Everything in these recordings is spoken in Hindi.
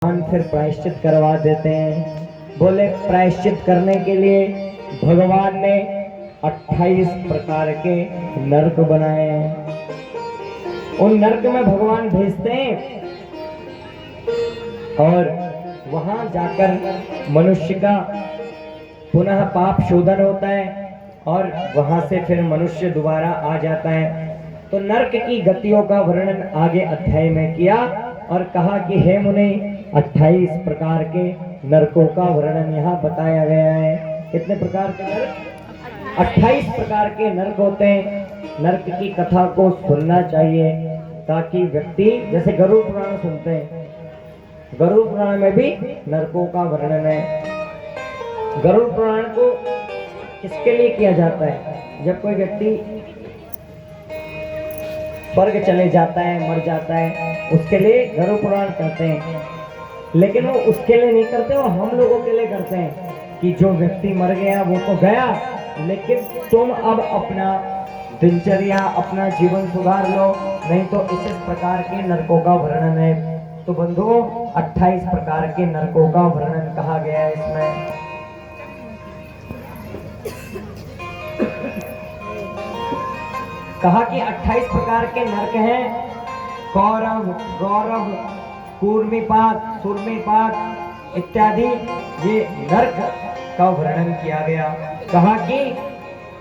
भगवान फिर प्रायश्चित करवा देते हैं। बोले प्रायश्चित करने के लिए भगवान ने 28 प्रकार के नरक बनाए हैं। उन नरक में भगवान भेजते हैं और वहां जाकर मनुष्य का पुनः पाप शोधन होता है और वहां से फिर मनुष्य दोबारा आ जाता है। तो नरक की गतियों का वर्णन आगे अध्याय में किया और कहा कि हे मुनि 28 प्रकार के नरकों का वर्णन यहाँ बताया गया है। कितने प्रकार के नरक? 28 प्रकार के नरक होते हैं। नरक की कथा को सुनना चाहिए ताकि व्यक्ति, जैसे गरुड़ पुराण सुनते हैं, गरुड़ पुराण में भी नरकों का वर्णन है। गरुड़ पुराण को किसके लिए किया जाता है? जब कोई व्यक्ति स्वर्ग चले जाता है, मर जाता है, उसके लिए गरुड़ पुराण कहते हैं। लेकिन वो उसके लिए नहीं करते, वो हम लोगों के लिए करते हैं कि जो व्यक्ति मर गया वो तो गया, लेकिन तुम अब अपना दिनचर्या, अपना जीवन सुधार लो, नहीं तो इस प्रकार के नरकों का वर्णन है। तो बंधुओं 28 प्रकार के नरकों का वर्णन कहा गया है इसमें। कहा कि 28 प्रकार के नरक हैं। कौरव, गौरव, कूर्मीपात, सुरमीपात इत्यादि ये नरक का वर्णन किया गया। कहा कि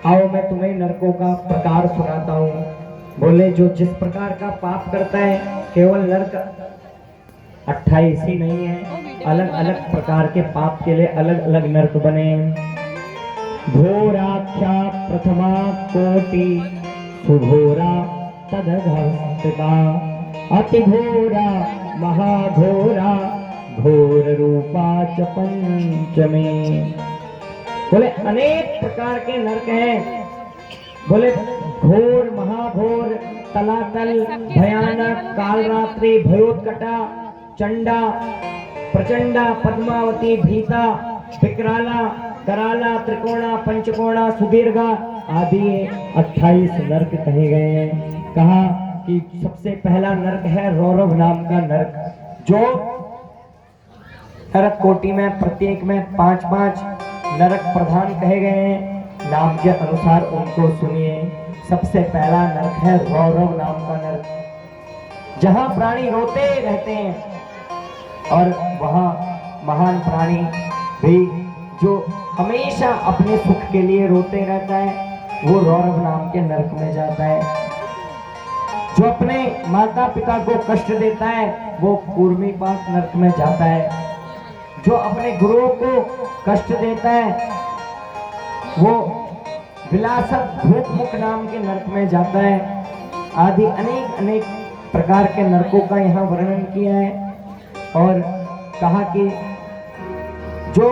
आओ मैं तुम्हें नरकों का प्रकार सुनाता हूँ। बोले जो जिस प्रकार का पाप करता है, केवल नरक 28 ही नहीं है, अलग अलग प्रकार के पाप के लिए अलग अलग नरक बने। घोराख्या प्रथमा कोटि सुघोरा तदघस्तिता अतिघोरा महाघोरा घोर रूपा च पंचमे। बोले अनेक प्रकार के नरक हैं। बोले घोर, महाघोर, तलातल, भयानक, कालरात्रि, भयोत्कटा, चंडा, प्रचंडा, पद्मावती, भीता, विकराला, कराला, त्रिकोणा, पंचकोणा, सुदीर्घा आदि 28 नरक कहे गए हैं। कहा कि सबसे पहला नरक है रौरव नाम का नरक, जो नरक कोटि में प्रत्येक में 5-5 नरक प्रधान कहे गए हैं। नाम के अनुसार उनको सुनिए। सबसे पहला नरक है रौरव नाम का नरक, जहां प्राणी रोते रहते हैं और वहां महान प्राणी भी जो हमेशा अपने सुख के लिए रोते रहता है, वो रौरव नाम के नरक में जाता है। जो अपने माता पिता को कष्ट देता है, वो कूर्मीपात नरक में जाता है। जो अपने गुरुओं को कष्ट देता है, वो विलासक भूतमुख नाम के नरक में जाता है। आदि अनेक अनेक प्रकार के नरकों का यहाँ वर्णन किया है। और कहा कि जो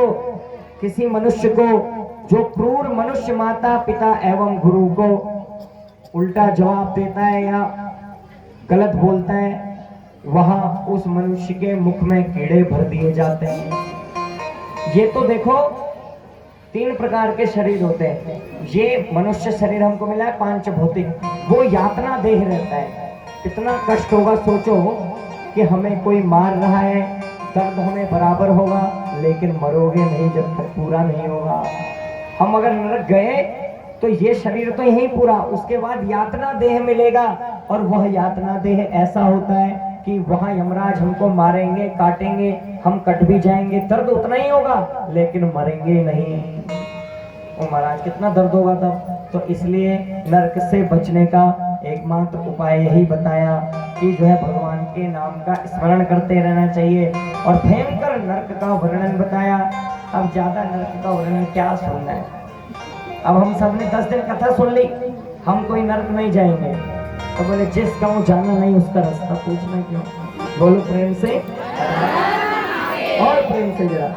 किसी मनुष्य को, जो क्रूर मनुष्य माता पिता एवं गुरु को उल्टा जवाब देता है या गलत बोलता है, वहां उस मनुष्य के मुख में कीड़े भर दिए जाते हैं। ये तो देखो 3 प्रकार के शरीर होते हैं। ये मनुष्य शरीर हमको मिला है पांच भौतिक, वो यातना देह रहता है। कितना कष्ट होगा सोचो कि हमें कोई मार रहा है, दर्द हमें बराबर होगा, लेकिन मरोगे नहीं जब तक पूरा नहीं होगा। हम अगर नरक गए तो ये शरीर तो यहीं पूरा, उसके बाद यातना देह मिलेगा, और वह यातना देह ऐसा होता है कि वहां यमराज हमको मारेंगे, काटेंगे, हम कट भी जाएंगे, दर्द उतना ही होगा लेकिन मरेंगे नहीं। ओ महाराज कितना दर्द होगा तब। तो इसलिए नरक से बचने का एकमात्र उपाय यही बताया कि जो है भगवान के नाम का स्मरण करते रहना चाहिए। और भयंकर नरक का वर्णन बताया। अब ज्यादा नरक का वर्णन क्या सुनना है? अब हम सबने 10 दिन कथा सुन ली, हम कोई नरक नहीं जाएंगे। तो बोले जिस गांव जाना नहीं उसका रास्ता पूछना क्यों? बोलो प्रेम से और प्रेम से जरा।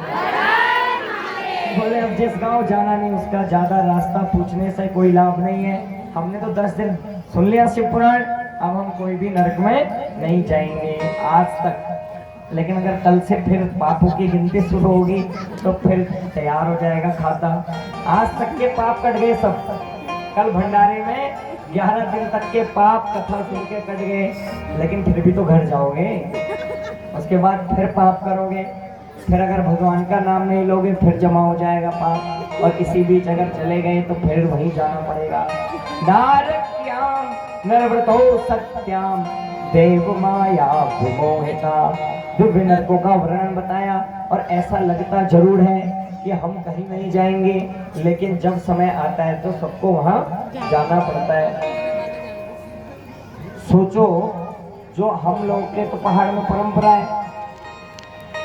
बोले अब जिस गांव जाना नहीं उसका ज्यादा रास्ता पूछने से कोई लाभ नहीं है। हमने तो 10 दिन सुन लिया शिव पुराण, अब हम कोई भी नरक में नहीं जाएंगे आज तक। लेकिन अगर कल से फिर पापों की गिनती शुरू होगी तो फिर तैयार हो जाएगा खाता। आज तक के पाप कट गए सब। कल भंडारे में 11 दिन तक के पाप कथा सुन के कट गए, लेकिन फिर भी तो घर जाओगे। उसके उसके बाद फिर पाप करोगे, फिर अगर भगवान का नाम नहीं लोगे फिर जमा हो जाएगा पाप, और किसी बीच अगर चले गए तो फिर वहीं जाना पड़ेगा। नारक्याम नरव्रतो सत्याम देव माया विमोहिता। दिव्य नरकों का वर्णन बताया, और ऐसा लगता जरूर है कि हम कहीं नहीं जाएंगे, लेकिन जब समय आता है तो सबको वहां जाना पड़ता है। सोचो, जो हम लोग के तो पहाड़ में परंपरा है